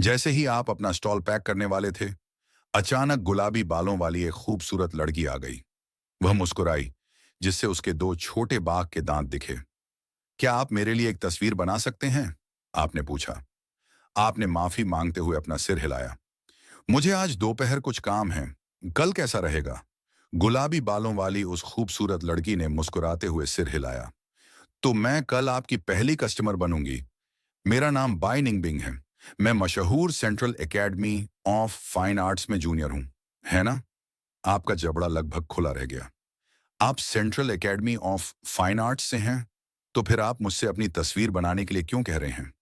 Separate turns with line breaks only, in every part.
जैसे ही आप अपना स्टॉल पैक करने वाले थे, अचानक गुलाबी बालों वाली एक खूबसूरत लड़की आ गई। वह मुस्कुराई, जिससे उसके दो छोटे बाघ के दांत दिखे। क्या आप मेरे लिए एक तस्वीर बना सकते हैं? आपने पूछा। आपने माफी मांगते हुए अपना सिर हिलाया। मुझे आज दोपहर कुछ काम है। कल कैसा रहेगा? गुलाबी बालों वाली उस खूबसूरत लड़की ने मुस्कुराते हुए सिर हिलाया। तो मैं कल आपकी पहली कस्टमर बनूंगी। मेरा नाम बाय निंगबिंग है। मैं मशहूर central academy of fine arts में जूनियर हूं। है ना? आपका जबड़ा लगभग खुला रह गया। आप central academy of fine arts से हैं? तो फिर आप मुझसे अपनी तस्वीर बनाने के लिए क्यों कह रहे हैं?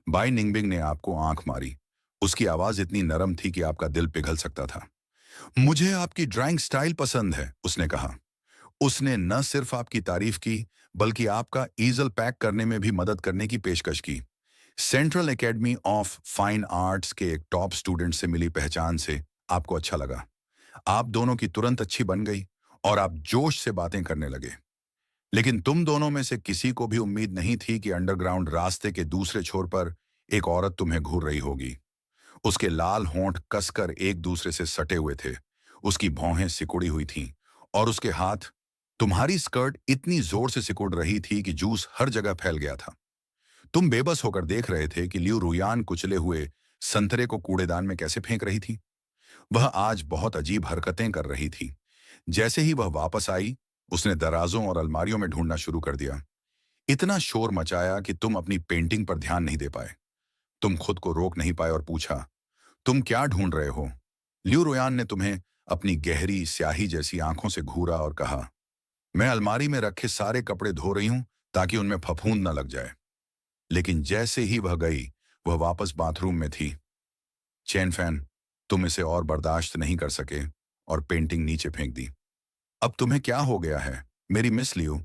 बाय निंगबिंग ने आपको आंख मारी। उसकी आवाज इतनी नरम थी कि आपका दिल पिघल सकता था। मुझे आपकी ड्राइंग स्टाइल पसंद है, उसने कहा। उसने न सिर्फ आपकी तारीफ की, बल्कि आपका ईजल पैक करने में भी मदद करने की पेशकश की। Central academy of fine arts के एक टॉप स्टूडेंट से मिली पहचान से आपको अच्छा लगा। आप दोनों की तुरंत अच्छी बन गई और आप जोश से बातें करने लगे। लेकिन तुम दोनों में से किसी को भी उम्मीद नहीं थी कि अंडरग्राउंड रास्ते के दूसरे छोर पर एक औरत तुम्हें घूर रही होगी। उसके लाल होंठ कसकर एक दूसरे से सटे हुए थे। उसकी भौहें सिकुड़ी हुई थीं और उसके हाथ, तुम्हारी स्कर्ट इतनी जोर से सिकुड़ रही थी कि जूस हर जगह फैल गया था। तुम बेबस होकर देख रहे थे कि लियू रुयान कुचले हुए संतरे को कूड़ेदान में कैसे फेंक रही थी। वह आज बहुत अजीब हरकतें कर रही थी। जैसे ही वह वापस आई, उसने दराजों और अलमारियों में ढूंढना शुरू कर दिया। इतना शोर मचाया कि तुम अपनी पेंटिंग पर ध्यान नहीं दे पाए। तुम खुद को रोक नहीं पाए और पूछा, तुम क्या ढूंढ रहे हो? लियू रुयान ने तुम्हें अपनी गहरी स्याही जैसी आंखों से घूरा और कहा, मैं अलमारी में रखे सारे कपड़े धो रही हूं ताकि उनमें फफूंद न लग जाए। लेकिन जैसे ही वह गई, वह वापस बाथरूम में थी। चैन फैन, तुम इसे और बर्दाश्त नहीं कर सके और पेंटिंग नीचे फेंक दी। अब तुम्हें क्या हो गया है, मेरी मिस लियू?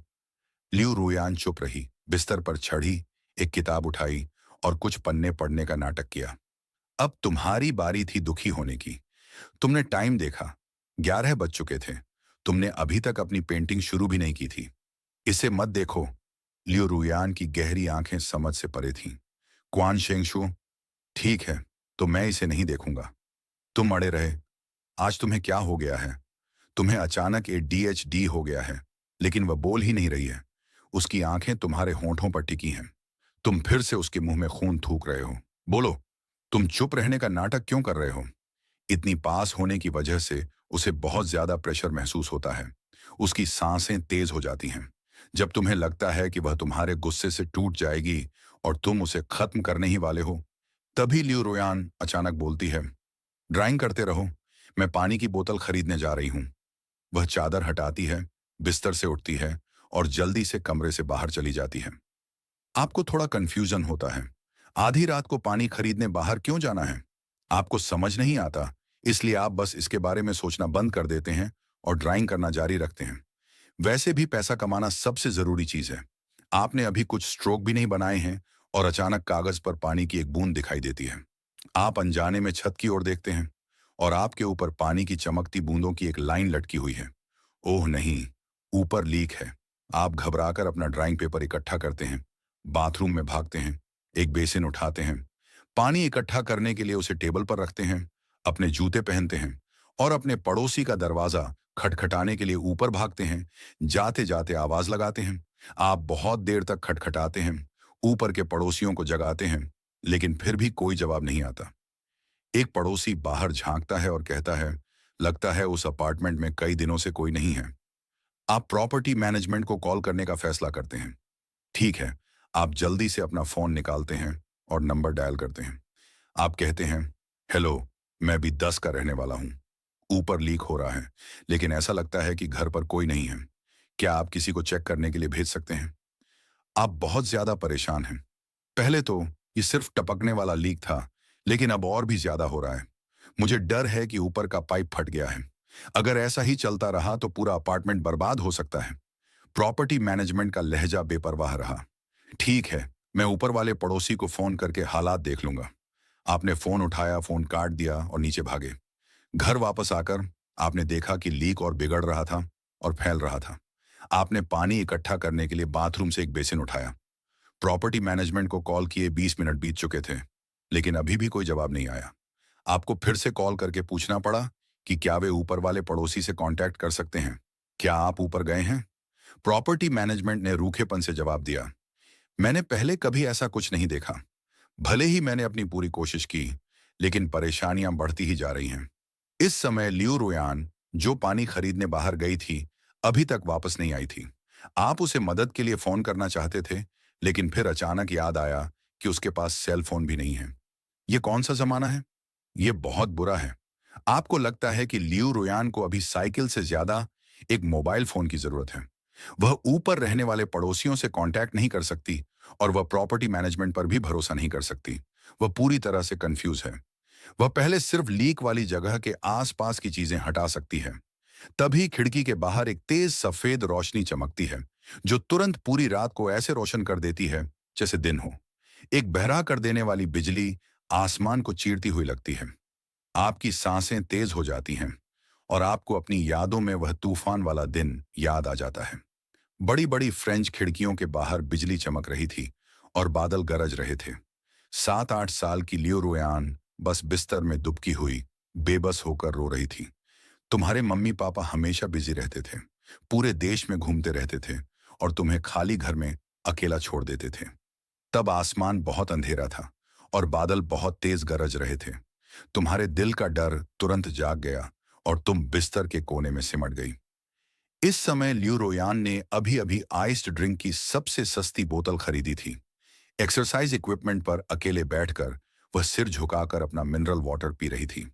लियू रुयान चुप रही, बिस्तर पर चढ़ी, एक किताब उठाई और कुछ पन्ने पढ़ने का नाटक किया। अब तुम्हारी बारी थी दुखी होने की। तुमने टाइम देखा, 11 बज चुके थे। तुमने अभी तक अपनी पेंटिंग शुरू भी नहीं की थी। इसे मत देखो। लियू रुयान की गहरी आंखें समझ से परे थीं। क्वान शेंगशु, ठीक है, तो मैं इसे नहीं देखूंगा। तुम अड़े रहे। आज तुम्हें क्या हो गया है? तुम्हें अचानक ADHD हो गया है। लेकिन वह बोल ही नहीं रही है। उसकी आंखें तुम्हारे होंठों पर टिकी हैं। तुम फिर से उसके मुंह में खून थूक रहे हो। बोलो, तुम चुप रहने का नाटक क्यों कर रहे हो? इतनी पास होने की वजह से उसे बहुत ज्यादा प्रेशर महसूस होता है। उसकी सांसें तेज हो जाती हैं। जब तुम्हें लगता है कि वह तुम्हारे गुस्से से टूट जाएगी और तुम उसे खत्म करने ही वाले हो, तभी लियू रोयान अचानक बोलती है, ड्राइंग करते रहो, मैं पानी की बोतल खरीदने जा रही हूं। वह चादर हटाती है, बिस्तर से उठती है और जल्दी से कमरे से बाहर चली जाती है। आपको थोड़ा कंफ्यूजन होता है। आधी रात को पानी खरीदने बाहर क्यों जाना है? आपको समझ नहीं आता, इसलिए आप बस इसके बारे में सोचना बंद कर देते हैं और ड्राइंग करना जारी रखते हैं। वैसे भी पैसा कमाना सबसे जरूरी चीज है। आपने अभी कुछ स्ट्रोक भी नहीं बनाए हैं और अचानक कागज पर पानी की एक बूंद दिखाई देती है। आप अनजाने में छत की ओर देखते हैं और आपके ऊपर पानी की चमकती बूंदों की एक लाइन लटकी हुई है। ओह नहीं, ऊपर लीक है। आप घबराकर अपना ड्राइंग पेपर इकट्ठा करते हैं, बाथरूम में भागते हैं, एक बेसिन उठाते हैं, पानी इकट्ठा करने के लिए उसे टेबल पर रखते हैं, अपने जूते पहनते हैं और अपने पड़ोसी का दरवाजा खटखटाने के लिए ऊपर भागते हैं। जाते जाते आवाज लगाते हैं। आप बहुत देर तक खटखटाते हैं, ऊपर के पड़ोसियों को जगाते हैं, लेकिन फिर भी कोई जवाब नहीं आता। एक पड़ोसी बाहर झांकता है और कहता है, लगता है उस अपार्टमेंट में कई दिनों से कोई नहीं है। आप प्रॉपर्टी मैनेजमेंट को कॉल करने का फैसला करते हैं। ठीक है, आप जल्दी से अपना फोन निकालते हैं और नंबर डायल करते हैं। आप कहते हैं, हेलो, मैं भी 10 का रहने वाला हूं। ऊपर लीक हो रहा है, लेकिन ऐसा लगता है कि घर पर कोई नहीं है। क्या आप किसी को चेक करने के लिए भेज सकते हैं? आप बहुत ज्यादा परेशान हैं। पहले तो ये सिर्फ टपकने वाला लीक था, लेकिन अब और भी ज्यादा हो रहा है। मुझे डर है कि ऊपर का पाइप फट गया है। अगर ऐसा ही चलता रहा तो पूरा अपार्टमेंट बर्बाद हो सकता है। प्रॉपर्टी मैनेजमेंट का लहजा बेपरवाह रहा। ठीक है, मैं ऊपर वाले पड़ोसी को फोन करके हालात देख लूंगा। आपने फोन उठाया, फोन काट दिया और नीचे भागे। घर वापस आकर आपने देखा कि लीक और बिगड़ रहा था और फैल रहा था। आपने पानी इकट्ठा करने के लिए बाथरूम से एक बेसिन उठाया। प्रॉपर्टी मैनेजमेंट को कॉल किए 20 मिनट बीत चुके थे, लेकिन अभी भी कोई जवाब नहीं आया। आपको फिर से कॉल करके पूछना पड़ा कि क्या वे ऊपर वाले पड़ोसी से कांटेक्ट कर सकते हैं। क्या आप ऊपर गए हैं? प्रॉपर्टी मैनेजमेंट ने रूखेपन से जवाब दिया, मैंने पहले कभी ऐसा कुछ नहीं देखा। भले ही मैंने अपनी पूरी कोशिश की, लेकिन परेशानियां बढ़ती ही जा रही हैं। इस समय लियू रुयान, जो पानी खरीदने बाहर गई थी, अभी तक वापस नहीं आई थी। आप उसे मदद के लिए फोन करना चाहते थे, लेकिन फिर अचानक याद आया कि उसके पास सेल फोन भी नहीं है। ये कौन सा जमाना है? ये बहुत बुरा है। आपको लगता है कि लियू रुयान को अभी साइकिल से ज्यादा एक मोबाइल फोन की जरूरत है। वह ऊपर रहने वाले पड़ोसियों से कांटेक्ट नहीं कर सकती और वह प्रॉपर्टी मैनेजमेंट पर भी भरोसा नहीं कर सकती। वह पूरी तरह से कंफ्यूज है। वह पहले सिर्फ लीक वाली जगह के आसपास की चीजें हटा सकती है। तभी खिड़की के बाहर एक तेज सफेद रोशनी चमकती है, जो तुरंत पूरी रात को ऐसे रोशन कर देती है जैसे दिन हो। एक बहरा कर देने वाली बिजली आसमान को चीरती हुई लगती है। आपकी सांसें तेज हो जाती हैं और आपको अपनी यादों में वह तूफान वाला दिन याद आ जाता है। बड़ी बड़ी फ्रेंच खिड़कियों के बाहर बिजली चमक रही थी और बादल गरज रहे थे। 7-8 साल की लियो रोयान बस बिस्तर में दुबकी हुई बेबस होकर रो रही थी। तुम्हारे मम्मी पापा हमेशा बिजी रहते थे, पूरे देश में घूमते रहते थे और तुम्हें खाली घर में अकेला छोड़ देते थे। तब आसमान बहुत अंधेरा था और बादल बहुत तेज गरज रहे थे। तुम्हारे दिल का डर तुरंत जाग गया और तुम बिस्तर के कोने में सिमट गई। इस समय लियू रोयान ने अभी अभी आइस्ड ड्रिंक की सबसे सस्ती बोतल खरीदी थी। एक्सरसाइज इक्विपमेंट पर अकेले बैठकर वह सिर झुकाकर अपना मिनरल वाटर पी रही थी।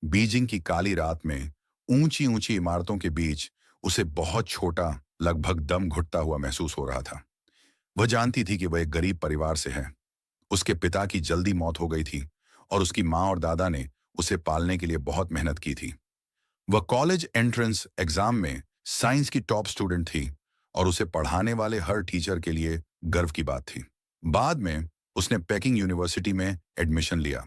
बीजिंग की काली रात में ऊंची ऊंची इमारतों के बीच उसे बहुत छोटा, लगभग दम घुटता हुआ महसूस हो रहा था। वह जानती थी कि वह एक गरीब परिवार से है। उसके पिता की जल्दी मौत हो गई थी और उसकी माँ और दादा ने उसे पालने के लिए बहुत मेहनत की थी। वह कॉलेज एंट्रेंस एग्जाम में साइंस की टॉप स्टूडेंट थी और उसे पढ़ाने वाले हर टीचर के लिए गर्व की बात थी। बाद में उसने पेकिंग यूनिवर्सिटी में एडमिशन लिया,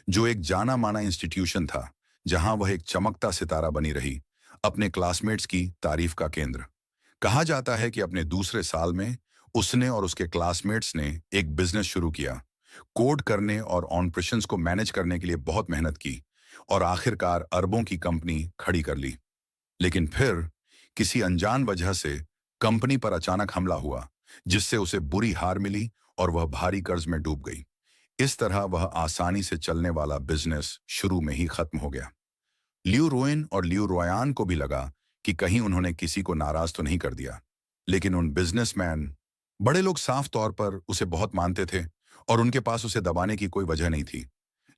जो एक जाना माना इंस्टीट्यूशन था, जहां वह एक चमकता सितारा बनी रही, अपने क्लासमेट्स की तारीफ का केंद्र। कहा जाता है कि अपने दूसरे साल में उसने और उसके क्लासमेट्स ने एक बिजनेस शुरू किया, कोड करने और ऑपरेशंस को मैनेज करने के लिए बहुत मेहनत की और आखिरकार अरबों की कंपनी खड़ी कर ली। लेकिन फिर किसी अनजान वजह से कंपनी पर अचानक हमला हुआ, जिससे उसे बुरी हार मिली और वह भारी कर्ज में डूब गई। इस तरह वह आसानी से चलने वाला बिजनेस शुरू में ही खत्म हो गया। लियू रोइन और लियू रोयान को भी लगा कि कहीं उन्होंने किसी को नाराज तो नहीं कर दिया। लेकिन उन बिजनेसमैन, बड़े लोग साफ तौर पर उसे बहुत मानते थे और उनके पास उसे दबाने की कोई वजह नहीं थी।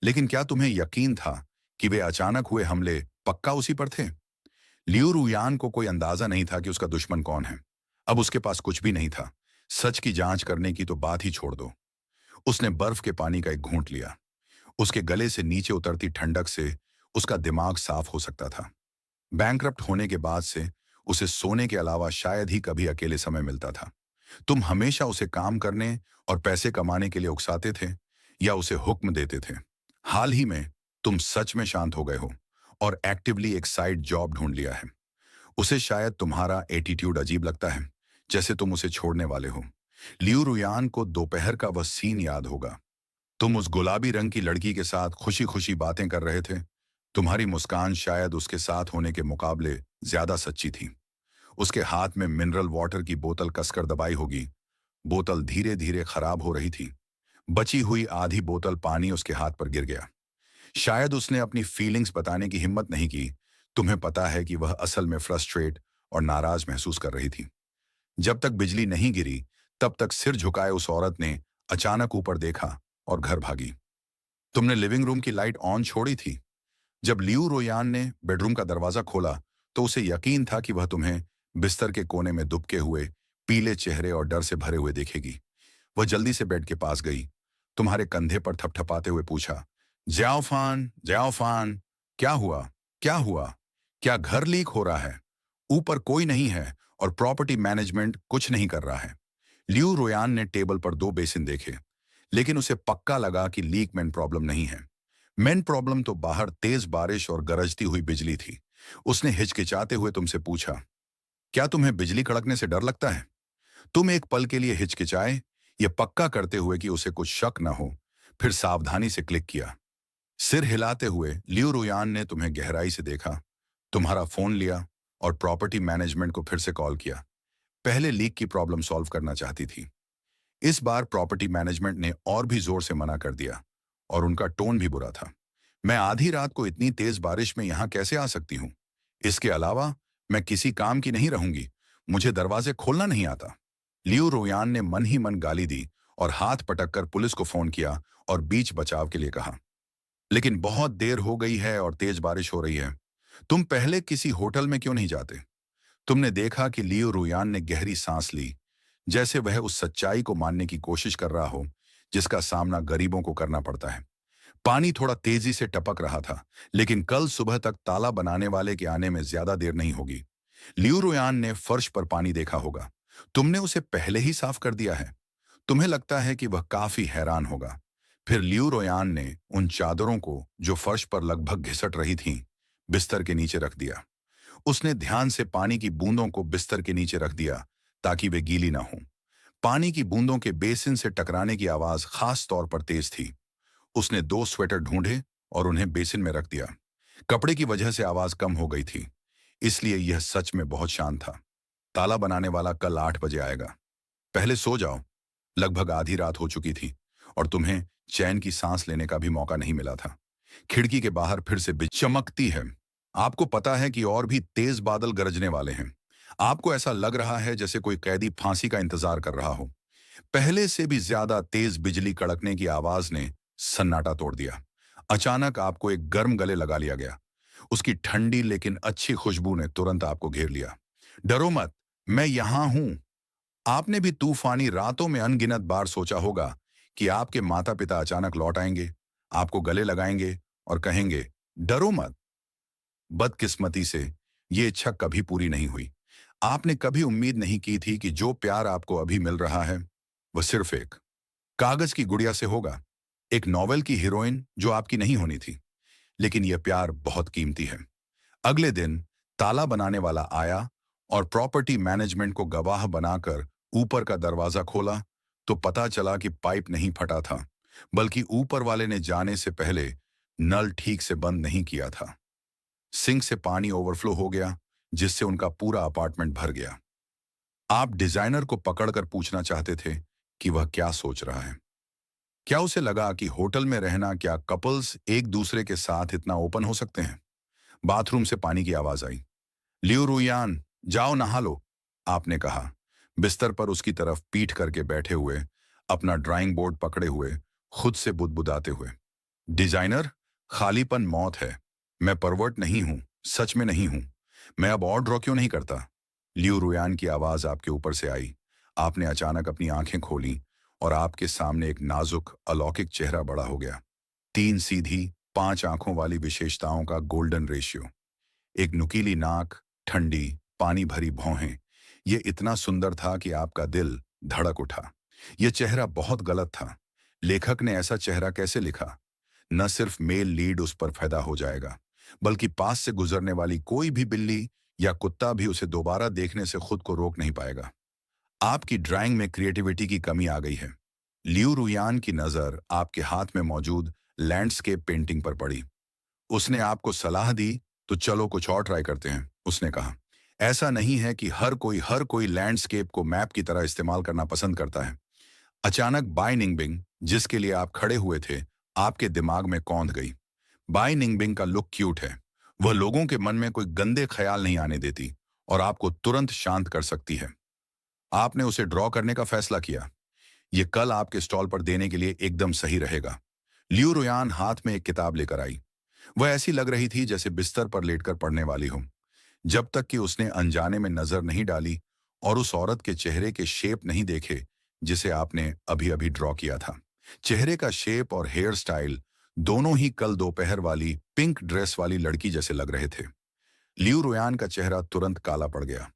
लेकिन क्या तुम्हें यकीन था कि वे अचानक हुए हमले पक्का उसी पर थे? लियू रुयान को कोई अंदाजा नहीं था कि उसका दुश्मन कौन है। अब उसके पास कुछ भी नहीं था। सच की जांच करने की तो बात ही छोड़ दो। उसने बर्फ के पानी का एक घूंट लिया। उसके गले से नीचे उतरती ठंडक से उसका दिमाग साफ हो सकता था। बैंकरप्ट होने के बाद से उसे सोने के अलावा शायद ही कभी अकेले समय मिलता था। तुम हमेशा उसे काम करने और पैसे कमाने के लिए उकसाते थे या उसे हुक्म देते थे। हाल ही में तुम सच में शांत हो गए हो और एक्टिवली एक साइड जॉब ढूंढ लिया है। उसे शायद तुम्हारा एटीट्यूड अजीब लगता है, जैसे तुम उसे छोड़ने वाले हो। लियू रुयान को दोपहर का वह सीन याद होगा। तुम उस गुलाबी रंग की लड़की के साथ खुशी खुशी बातें कर रहे थे। तुम्हारी मुस्कान शायद उसके साथ होने के मुकाबले ज्यादा सच्ची थी। उसके हाथ में मिनरल वाटर की बोतल कसकर दबाई होगी। बोतल धीरे धीरे खराब हो रही थी। बची हुई आधी बोतल पानी उसके हाथ पर गिर गया। शायद उसने अपनी फीलिंग्स बताने की हिम्मत नहीं की। तुम्हें पता है कि वह असल में फ्रस्ट्रेट और नाराज महसूस कर रही थी। जब तक बिजली नहीं गिरी, तब तक सिर झुकाए उस औरत ने अचानक ऊपर देखा और घर भागी। तुमने लिविंग रूम की लाइट ऑन छोड़ी थी। जब लियू रोयान ने बेडरूम का दरवाजा खोला, तो उसे यकीन था कि वह तुम्हें बिस्तर के कोने में दुबके हुए, पीले चेहरे और डर से भरे हुए देखेगी। वह जल्दी से बेड के पास गई, तुम्हारे कंधे पर थपथपाते हुए पूछा, ज़्याओफान, ज़्याओफान, क्या हुआ? क्या हुआ? क्या घर लीक हो रहा है? ऊपर कोई नहीं है और प्रॉपर्टी मैनेजमेंट कुछ नहीं कर रहा है। लियू रोयान ने टेबल पर 2 बेसिन देखे, लेकिन उसे पक्का लगा कि लीक मेन प्रॉब्लम नहीं है। मेन प्रॉब्लम तो बाहर तेज बारिश और गरजती हुई बिजली थी। उसने हिचकिचाते हुए तुमसे पूछा, क्या तुम्हें बिजली कड़कने से डर लगता है? तुम एक पल के लिए हिचकिचाए, ये पक्का करते हुए कि उसे कुछ शक न हो। फिर सावधानी से क्लिक किया। सिर हिलाते हुए लियो रुयान ने तुम्हें गहराई से देखा, तुम्हारा फोन लिया और प्रॉपर्टी मैनेजमेंट को फिर से कॉल किया। पहले लीक की प्रॉब्लम सॉल्व करना चाहती थी। इस बार प्रॉपर्टी मैनेजमेंट ने और भी जोर से मना कर दिया और उनका टोन भी बुरा था। मैं आधी रात को इतनी तेज बारिश में यहां कैसे आ सकती हूँ? इसके अलावा मैं किसी काम की नहीं रहूंगी। मुझे दरवाजे खोलना नहीं आता। लियो रोयान ने मन ही मन गाली दी और हाथ पटक कर पुलिस को फोन किया और बीच बचाव के लिए कहा। लेकिन बहुत देर हो गई है और तेज बारिश हो रही है। तुम पहले किसी होटल में क्यों नहीं जाते? तुमने देखा कि लियो रुयान ने गहरी सांस ली, जैसे वह उस सच्चाई को मानने की कोशिश कर रहा हो जिसका सामना गरीबों को करना पड़ता है। पानी थोड़ा तेजी से टपक रहा था, लेकिन कल सुबह तक ताला बनाने वाले के आने में ज्यादा देर नहीं होगी। लियो रुयान ने फर्श पर पानी देखा होगा। तुमने उसे पहले ही साफ कर दिया है। तुम्हें लगता है कि वह काफी हैरान होगा। फिर लियो रोयान ने उन चादरों को जो फर्श पर लगभग घिसट रही थीं, बिस्तर के नीचे रख दिया। उसने ध्यान से पानी की बूंदों को बिस्तर के नीचे रख दिया ताकि वे गीली ना हों। पानी की बूंदों के बेसिन से टकराने की आवाज खास तौर पर तेज थी। उसने 2 स्वेटर ढूंढे और उन्हें बेसिन में रख दिया। कपड़े की वजह से आवाज कम हो गई थी, इसलिए यह सच में बहुत शांत था। ताला बनाने वाला कल 8 बजे आएगा। पहले सो जाओ। लगभग आधी रात हो चुकी थी और तुम्हें चैन की सांस लेने का भी मौका नहीं मिला था। खिड़की के बाहर फिर से बिजली चमकती है। आपको पता है कि और भी तेज बादल गरजने वाले हैं। आपको ऐसा लग रहा है जैसे कोई कैदी फांसी का इंतजार कर रहा हो। पहले से भी ज्यादा तेज बिजली कड़कने की आवाज ने सन्नाटा तोड़ दिया। अचानक आपको एक गर्म गले लगा लिया गया। उसकी ठंडी लेकिन अच्छी खुशबू ने तुरंत आपको घेर लिया। डरो मत, मैं यहां हूं। आपने भी तूफानी रातों में अनगिनत बार सोचा होगा कि आपके माता पिता अचानक लौट आएंगे, आपको गले लगाएंगे और कहेंगे, डरो मत। बदकिस्मती से ये इच्छा कभी पूरी नहीं हुई। आपने कभी उम्मीद नहीं की थी कि जो प्यार आपको अभी मिल रहा है वह सिर्फ एक कागज की गुड़िया से होगा, एक नॉवेल की हीरोइन जो आपकी नहीं होनी थी। लेकिन यह प्यार बहुत कीमती है। अगले दिन ताला बनाने वाला आया और प्रॉपर्टी मैनेजमेंट को गवाह बनाकर ऊपर का दरवाजा खोला तो पता चला कि पाइप नहीं फटा था, बल्कि ऊपर वाले ने जाने से पहले नल ठीक से बंद नहीं किया था। सिंक से पानी ओवरफ्लो हो गया, जिससे उनका पूरा अपार्टमेंट भर गया। आप डिजाइनर को पकड़कर पूछना चाहते थे कि वह क्या सोच रहा है। क्या उसे लगा कि होटल में रहना, क्या कपल्स एक दूसरे के साथ इतना ओपन हो सकते हैं? बाथरूम से पानी की आवाज आई। लियो रुयान, जाओ नहा लो, आपने कहा, बिस्तर पर उसकी तरफ पीठ करके बैठे हुए, अपना ड्राइंग बोर्ड पकड़े हुए, खुद से बुदबुदाते हुए। डिजाइनर, खालीपन मौत है। मैं परवर्ट नहीं हूं, सच में नहीं हूं। मैं अब और ड्रॉ क्यों नहीं करता? लियो रुयान की आवाज आपके ऊपर से आई। आपने अचानक अपनी आंखें खोली और आपके सामने एक नाजुक अलौकिक चेहरा बड़ा हो गया। 3 सीधी 5 आंखों वाली विशेषताओं का गोल्डन रेशियो। एक नुकीली नाक, ठंडी पानी भरी भौहें। ये इतना सुंदर था कि आपका दिल धड़क उठा। यह चेहरा बहुत गलत था। लेखक ने ऐसा चेहरा कैसे लिखा? न सिर्फ मेल लीड उस पर पैदा हो जाएगा, बल्कि पास से गुजरने वाली कोई भी बिल्ली या कुत्ता भी उसे दोबारा देखने से खुद को रोक नहीं पाएगा। आपकी ड्राइंग में क्रिएटिविटी की कमी आ गई है। लियो रुयान की नजर आपके हाथ में मौजूद लैंडस्केप पेंटिंग पर पड़ी। उसने आपको सलाह दी, तो चलो कुछ और ट्राई करते हैं, उसने कहा। ऐसा नहीं है कि हर कोई लैंडस्केप को मैप की तरह इस्तेमाल करना पसंद करता है। अचानक बाय निंगबिंग, जिसके लिए आप खड़े हुए थे, आपके दिमाग में कौंध गई। बाय निंगबिंग का लुक क्यूट है। वह लोगों के मन में कोई गंदे ख्याल नहीं आने देती और आपको तुरंत शांत कर सकती है। आपने उसे ड्रॉ करने का फैसला किया। यह कल आपके स्टॉल पर देने के लिए एकदम सही रहेगा। लियो रुयान हाथ में एक किताब लेकर आई। वह ऐसी लग रही थी जैसे बिस्तर पर लेटकर पढ़ने वाली हो, जब तक कि उसने अनजाने में नजर नहीं डाली और उस औरत के चेहरे के शेप नहीं देखे जिसे आपने अभी अभी ड्रॉ किया था। चेहरे का शेप और हेयर स्टाइल दोनों ही कल दोपहर वाली पिंक ड्रेस वाली लड़की जैसे लग रहे थे। लियो रुयान का चेहरा तुरंत काला पड़ गया।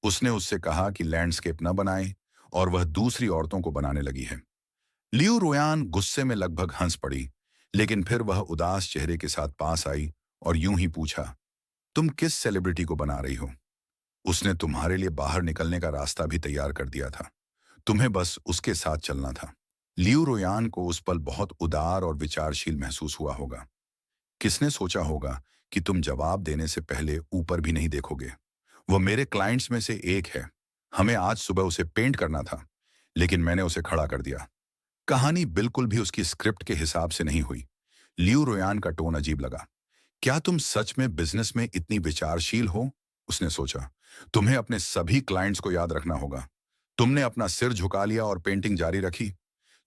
उसने उससे कहा कि लैंडस्केप न बनाए और वह दूसरी औरतों को बनाने लगी है। लियो रुयान गुस्से में लगभग हंस पड़ी, लेकिन फिर वह उदास चेहरे के साथ पास आई और यूं ही पूछा, तुम किस सेलिब्रिटी को बना रही हो? उसने तुम्हारे लिए बाहर निकलने का रास्ता भी तैयार कर दिया था। तुम्हें बस उसके साथ चलना था। लियू रोयान को उस पल बहुत उदार और विचारशील महसूस हुआ होगा। किसने सोचा होगा कि तुम जवाब देने से पहले ऊपर भी नहीं देखोगे। वो मेरे क्लाइंट्स में से एक है। हमें आज सुबह उसे पेंट करना था, लेकिन मैंने उसे खड़ा कर दिया। कहानी बिल्कुल भी उसकी स्क्रिप्ट के हिसाब से नहीं हुई। लियू रोयान का टोन अजीब लगा। क्या तुम सच में बिजनेस में इतनी विचारशील हो? उसने सोचा। तुम्हें अपने सभी क्लाइंट्स को याद रखना होगा। तुमने अपना सिर झुका लिया और पेंटिंग जारी रखी।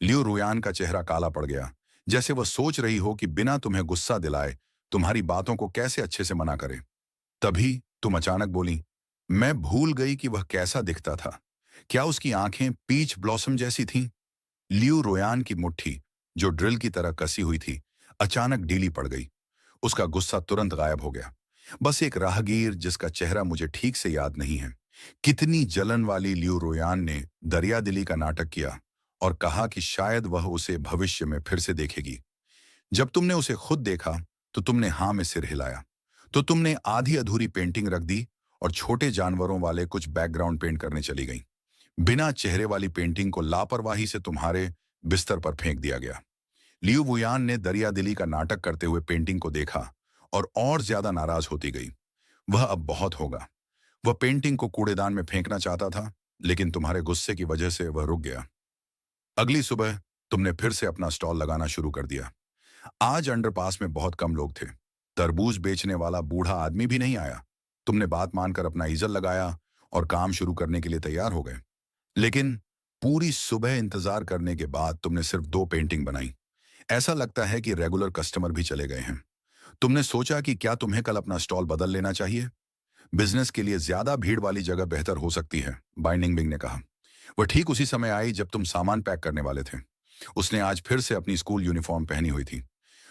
लियो रुयान का चेहरा काला पड़ गया, जैसे वह सोच रही हो कि बिना तुम्हें गुस्सा दिलाए तुम्हारी बातों को कैसे अच्छे से मना करे। तभी तुम अचानक बोली, मैं भूल गई कि वह कैसा दिखता था। क्या उसकी आंखें पीच ब्लॉसम जैसी थीं? लियो रोयान की मुट्ठी, जो ड्रिल की तरह कसी हुई थी, अचानक ढीली पड़ गई। उसका गुस्सा तुरंत गायब हो गया। बस एक राहगीर जिसका चेहरा मुझे ठीक से याद नहीं है। कितनी जलन वाली लियू रोयान ने दरियादिली का नाटक किया और कहा कि शायद वह उसे भविष्य में फिर से देखेगी। जब तुमने उसे खुद देखा तो तुमने हाँ में सिर हिलाया। तो तुमने आधी अधूरी पेंटिंग रख दी और छोटे जानवरों वाले कुछ बैकग्राउंड पेंट करने चली गई। बिना चेहरे वाली पेंटिंग को लापरवाही से तुम्हारे बिस्तर पर फेंक दिया गया। लियू वुयान ने दरियादिली का नाटक करते हुए पेंटिंग को देखा और ज्यादा नाराज होती गई। वह अब बहुत होगा। वह पेंटिंग को कूड़ेदान में फेंकना चाहता था, लेकिन तुम्हारे गुस्से की वजह से वह रुक गया। अगली सुबह तुमने फिर से अपना स्टॉल लगाना शुरू कर दिया। आज अंडरपास में बहुत कम लोग थे। तरबूज बेचने वाला बूढ़ा आदमी भी नहीं आया। तुमने बात मानकर अपना ईजल लगाया और काम शुरू करने के लिए तैयार हो गए। लेकिन पूरी सुबह इंतजार करने के बाद तुमने सिर्फ 2 पेंटिंग बनाई। ऐसा लगता है कि रेगुलर कस्टमर भी चले गए हैं। तुमने सोचा कि क्या तुम्हें कल अपना स्टॉल बदल लेना चाहिए। बिजनेस के लिए ज्यादा भीड़ वाली जगह बेहतर हो सकती है, बाइनिंग बिंग ने कहा। वह ठीक उसी समय आई जब तुम सामान पैक करने वाले थे। उसने आज फिर से अपनी स्कूल यूनिफॉर्म पहनी हुई थी।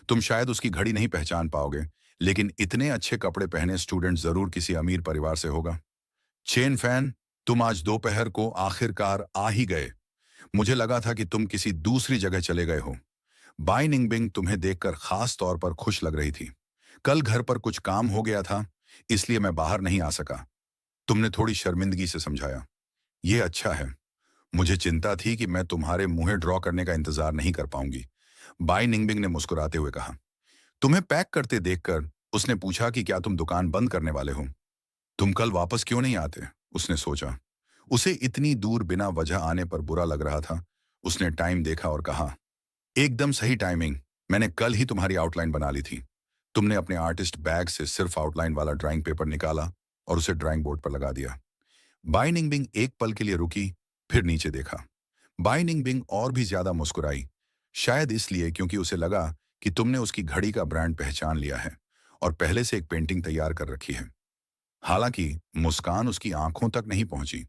तुम शायद उसकी घड़ी नहीं पहचान पाओगे, लेकिन इतने अच्छे कपड़े पहने स्टूडेंट जरूर किसी अमीर परिवार से होगा। चेन फैन, तुम आज दोपहर को आखिरकार आ ही गए। मुझे लगा था कि तुम किसी दूसरी जगह चले गए हो। बाई निंगबिंग तुम्हें देखकर खास तौर पर खुश लग रही थी। कल घर पर कुछ काम हो गया था, इसलिए मैं बाहर नहीं आ सका। तुमने थोड़ी शर्मिंदगी से समझाया। यह अच्छा है। मुझे चिंता थी कि मैं तुम्हारे मुंह ड्रॉ करने का इंतजार नहीं कर पाऊंगी। बाई निंगबिंग ने मुस्कुराते हुए कहा। तुम्हें पैक करते देखकर उसने पूछा कि क्या तुम दुकान बंद करने वाले हो। तुम कल वापस क्यों नहीं आते? उसने सोचा। उसे इतनी दूर बिना वजह आने पर बुरा लग रहा था। उसने टाइम देखा और कहा, एकदम सही टाइमिंग। मैंने कल ही तुम्हारी आउटलाइन बना ली थी। तुमने अपने आर्टिस्ट बैग से सिर्फ आउटलाइन वाला ड्राइंग पेपर निकाला और उसे ड्राइंग बोर्ड पर लगा दिया। बाई निंगबिंग एक पल के लिए रुकी, फिर नीचे देखा। बाई निंगबिंग और भी ज्यादा मुस्कुराई, शायद इसलिए क्योंकि उसे लगा कि तुमने उसकी घड़ी का ब्रांड पहचान लिया है और पहले से एक पेंटिंग तैयार कर रखी है। हालांकि मुस्कान उसकी आंखों तक नहीं पहुंची।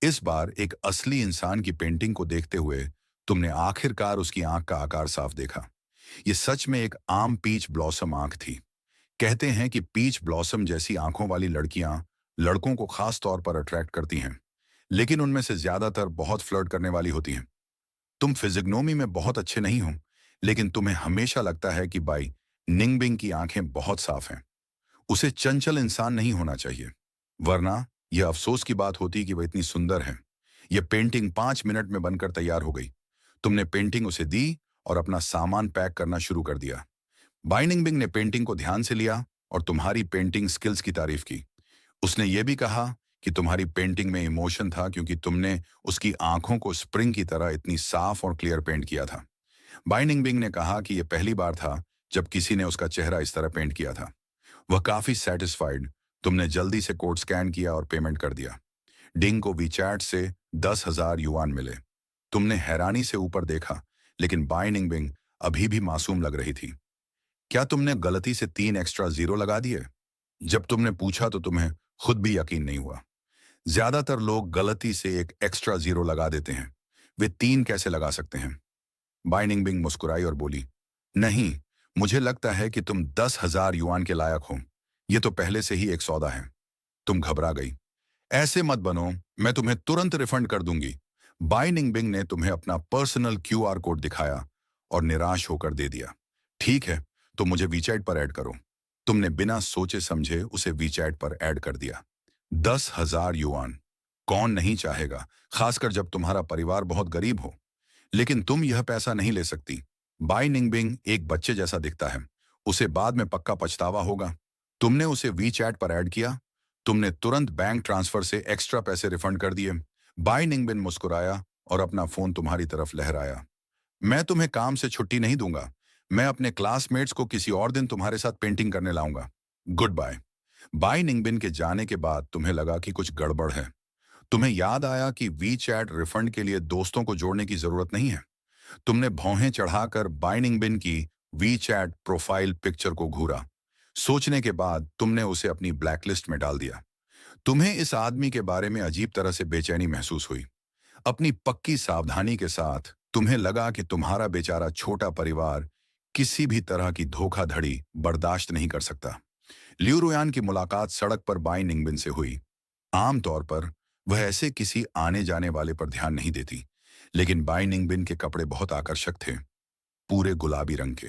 इस बार एक असली इंसान की पेंटिंग को देखते हुए तुमने आखिरकार उसकी आंख का आकार साफ देखा। ये सच में एक आम पीच ब्लॉसम आंख थी। कहते हैं कि पीच ब्लॉसम जैसी आंखों वाली लड़कियां लड़कों को खास तौर पर अट्रैक्ट करती हैं, लेकिन उनमें से ज्यादातर बहुत फ्लर्ट करने वाली होती हैं। तुम फिजिग्नोमी में बहुत अच्छे नहीं हो, लेकिन तुम्हें हमेशा लगता है कि बाई निंगबिंग की आंखें बहुत साफ हैं। उसे चंचल इंसान नहीं होना चाहिए, वरना यह अफसोस की बात होती कि वह इतनी सुंदर है। यह पेंटिंग 5 मिनट में बनकर तैयार हो गई। तुमने पेंटिंग उसे दी और अपना सामान पैक करना शुरू कर दिया। बाइनिंग बिंग ने पेंटिंग को ध्यान से लिया और तुम्हारी पेंटिंग स्किल्स की तारीफ की। उसने यह भी कहा कि तुम्हारी पेंटिंग में इमोशन था क्योंकि तुमने उसकी आंखों को स्प्रिंग की तरह इतनी साफ और क्लियर पेंट किया था। बाइनिंग बिंग ने कहा कि यह पहली बार था जब किसी ने उसका चेहरा इस तरह पेंट किया था। वह काफी सेटिस्फाइड। तुमने जल्दी से कोड स्कैन किया और पेमेंट कर दिया। डिंग को वीचैट से 10,000 युआन मिले। तुमने हैरानी से ऊपर देखा, लेकिन बाइनिंग बिंग अभी भी मासूम लग रही थी। क्या तुमने गलती से 3 एक्स्ट्रा जीरो लगा दिए? जब तुमने पूछा तो तुम्हें खुद भी यकीन नहीं हुआ। ज्यादातर लोग गलती से एक एक्स्ट्रा जीरो लगा देते हैं, वे 3 कैसे लगा सकते हैं? बाइनिंग बिंग मुस्कुराई और बोली, नहीं, मुझे लगता है कि तुम 10,000 युआन के लायक हो। यह तो पहले से ही एक सौदा है। तुम घबरा गई। ऐसे मत बनो, मैं तुम्हें तुरंत रिफंड कर दूंगी। बाई निंगबिंग ने तुम्हें अपना पर्सनल क्यूआर कोड दिखाया और निराश होकर दे दिया। ठीक है, तो मुझे वीचैट पर ऐड करो। तुमने बिना सोचे समझे उसे वीचैट पर ऐड कर दिया। 10,000 युआन, कौन नहीं चाहेगा, खासकर जब तुम्हारा परिवार बहुत गरीब हो। लेकिन तुम यह पैसा नहीं ले सकती। बाई निंगबिंग एक बच्चे जैसा दिखता है। उसे बाद में पक्का पछतावा होगा। तुमने उसे वी चैट पर ऐड किया। तुमने तुरंत बैंक ट्रांसफर से एक्स्ट्रा पैसे रिफंड कर दिए। बाई निंगबिन मुस्कुराया और अपना फोन तुम्हारी तरफ लहराया। मैं तुम्हें काम से छुट्टी नहीं दूंगा। मैं अपने क्लासमेट्स को किसी और दिन तुम्हारे साथ पेंटिंग करने लाऊंगा। Good bye. बाई निंगबिन के जाने के बाद तुम्हें लगा कि कुछ गड़बड़ है। तुम्हें याद आया कि वी चैट रिफंड के लिए दोस्तों को जोड़ने की जरूरत नहीं है। तुमने भौहें चढ़ाकर बाई निंगबिन की वी चैट प्रोफाइल पिक्चर को घूरा। सोचने के बाद तुमने उसे अपनी ब्लैकलिस्ट में डाल दिया। तुम्हें इस आदमी के बारे में अजीब तरह से बेचैनी महसूस हुई। अपनी पक्की सावधानी के साथ तुम्हें लगा कि तुम्हारा बेचारा छोटा परिवार किसी भी तरह की धोखाधड़ी बर्दाश्त नहीं कर सकता। लियू रुयान की मुलाकात सड़क पर बाई निंगबिन से हुई। आमतौर पर वह ऐसे किसी आने जाने वाले पर ध्यान नहीं देती, लेकिन बाई निंगबिन के कपड़े बहुत आकर्षक थे, पूरे गुलाबी रंग के।